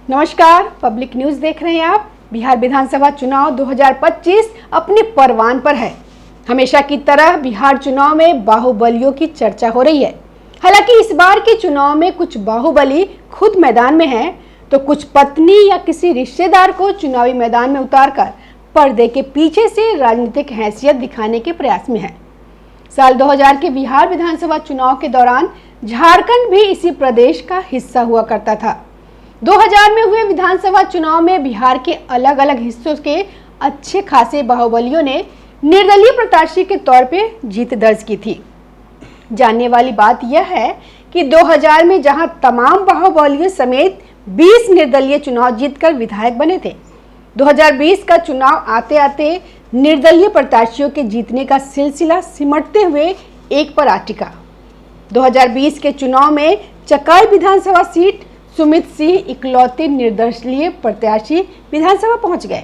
नमस्कार, public news देख रहे हैं आप। बिहार विधानसभा चुनाव 2025 अपने परवान पर है। हमेशा की तरह बिहार चुनाव में बाहुबलियों की चर्चा हो रही है। हालांकि इस बार के चुनाव में कुछ बाहुबली खुद मैदान में हैं, तो कुछ पत्नी या किसी रिश्तेदार को चुनावी मैदान में उतारकर पर्दे के पीछे से राजनीतिक हैसियत दिखाने के प्रयास में है। साल 2000 के बिहार विधानसभा चुनाव के दौरान झारखंड भी इसी प्रदेश का हिस्सा हुआ करता था। 2000 में हुए विधानसभा चुनाव में बिहार के अलग अलग हिस्सों के अच्छे खासे बाहुबलियों ने निर्दलीय प्रत्याशी के तौर पे जीत दर्ज की थी। जानने वाली बात यह है कि 2000 में जहां तमाम बाहुबलियों समेत 20 निर्दलीय चुनाव जीतकर विधायक बने थे, 2020 का चुनाव आते आते निर्दलीय प्रत्याशियों के जीतने का सिलसिला सिमटते हुए एक पर आ टिका। 2020 के चुनाव में चकाई विधानसभा सीट सुमित सिंह इकलौते निर्दलीय प्रत्याशी विधानसभा पहुंच गए।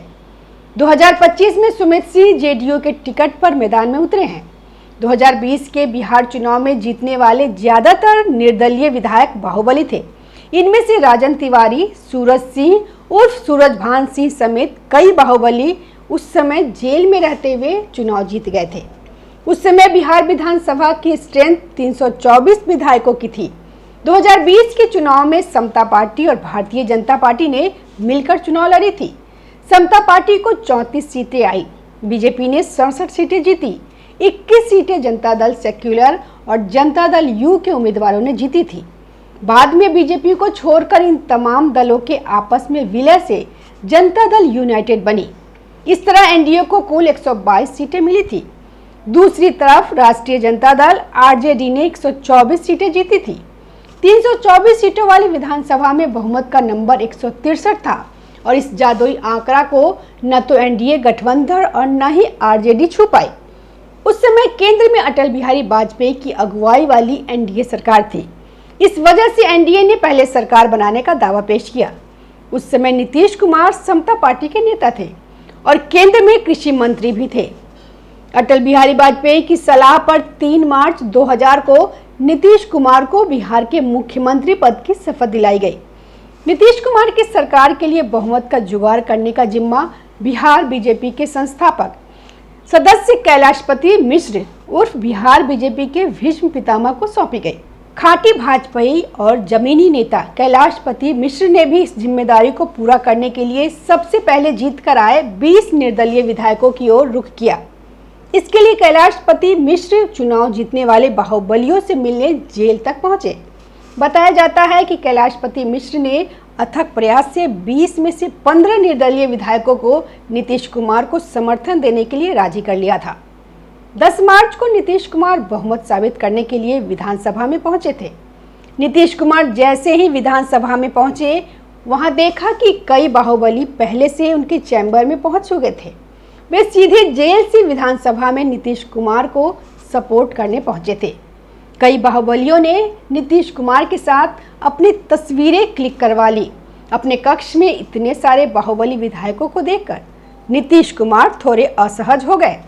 2025 में सुमित सिंह जेडीयू के टिकट पर मैदान में उतरे हैं। 2020 के बिहार चुनाव में जीतने वाले ज्यादातर निर्दलीय विधायक बाहुबली थे। इनमें से राजन तिवारी, सूरज सिंह उर्फ सूरजभान सिंह समेत कई बाहुबली उस समय जेल में रहते हुए चुनाव जीत गए थे। उस समय बिहार विधानसभा की स्ट्रेंथ 324 विधायकों की थी। 2020 के चुनाव में समता पार्टी और भारतीय जनता पार्टी ने मिलकर चुनाव लड़ी थी। समता पार्टी को 34 सीटें आई, बीजेपी ने 67 सीटें जीती। 21 सीटें जनता दल सेक्युलर और जनता दल यू के उम्मीदवारों ने जीती थी। बाद में बीजेपी को छोड़कर इन तमाम दलों के आपस में विलय से जनता दल यूनाइटेड बनी। इस तरह एनडीए को कुल 122 सीटें मिली थी। दूसरी तरफ राष्ट्रीय जनता दल आरजेडी ने 124 सीटें जीती थी। 324 सीटों वाली विधानसभा में बहुमत का नंबर 163 था और इस जादुई आंकड़ा को न तो एनडीए गठबंधन और न ही आरजेडी छू पाई। उस समय केंद्र में अटल बिहारी वाजपेयी की अगुवाई वाली एनडीए सरकार थी। इस वजह से एनडीए ने पहले सरकार बनाने का दावा पेश किया। उस समय नीतीश कुमार समता पार्टी के नेता थे और केंद्र में कृषि मंत्री भी थे। अटल बिहारी वाजपेयी की सलाह पर 3 मार्च 2000 को नीतीश कुमार को बिहार के मुख्यमंत्री पद की शपथ दिलाई गई। नीतीश कुमार की सरकार के लिए बहुमत का जुगाड़ करने का जिम्मा बिहार बीजेपी के संस्थापक सदस्य कैलाशपति मिश्र उर्फ बिहार बीजेपी के भीष्म पितामह को सौंपी गई। खाटी भाजपाई और जमीनी नेता कैलाशपति मिश्र ने भी इस जिम्मेदारी को पूरा करने के लिए सबसे पहले जीत कर आए 20 निर्दलीय विधायकों की ओर रुख किया। इसके लिए कैलाशपति मिश्र चुनाव जीतने वाले बाहुबलियों से मिलने जेल तक पहुंचे। बताया जाता है कि कैलाशपति मिश्र ने अथक प्रयास से 20 में से 15 निर्दलीय विधायकों को नीतीश कुमार को समर्थन देने के लिए राजी कर लिया था। 10 मार्च को नीतीश कुमार बहुमत साबित करने के लिए विधानसभा में पहुंचे थे। नीतीश कुमार जैसे ही विधानसभा में पहुंचे, वहां देखा कि कई बाहुबली पहले से उनके चैम्बर में पहुंच चुके थे। वे सीधे जेल से विधानसभा में नीतीश कुमार को सपोर्ट करने पहुंचे थे। कई बाहुबलियों ने नीतीश कुमार के साथ अपनी तस्वीरें क्लिक करवा ली। अपने कक्ष में इतने सारे बाहुबली विधायकों को देखकर नीतीश कुमार थोड़े असहज हो गए।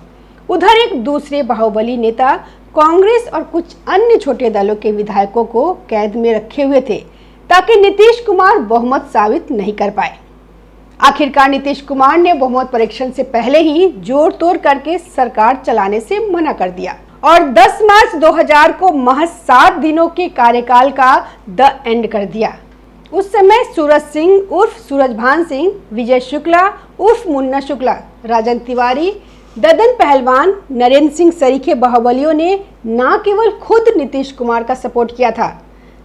उधर एक दूसरे बाहुबली नेता कांग्रेस और कुछ अन्य छोटे दलों के विधायकों को कैद में रखे हुए थे ताकि नीतीश कुमार बहुमत साबित नहीं कर पाए। आखिरकार नीतीश कुमार ने बहुमत परीक्षण से पहले ही जोड़ तोड़ करके सरकार चलाने से मना कर दिया और 10 मार्च 2000 को महज 7 दिनों के कार्यकाल का द एंड कर दिया। उस समय सूरज सिंह उर्फ सूरजभान सिंह, विजय शुक्ला उर्फ मुन्ना शुक्ला, राजन तिवारी, ददन पहलवान, नरेंद्र सिंह सरीखे बाहुबलियों ने न केवल खुद नीतीश कुमार का सपोर्ट किया था,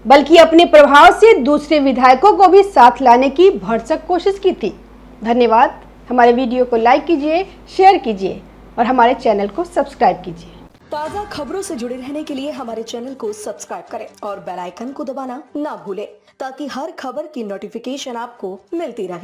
बल्कि अपने प्रभाव से दूसरे विधायकों को भी साथ लाने की भरसक कोशिश की थी। धन्यवाद। हमारे वीडियो को लाइक कीजिए, शेयर कीजिए और हमारे चैनल को सब्सक्राइब कीजिए। ताज़ा खबरों से जुड़े रहने के लिए हमारे चैनल को सब्सक्राइब करें और बेल आइकन को दबाना ना भूलें ताकि हर खबर की नोटिफिकेशन आपको मिलती रहे।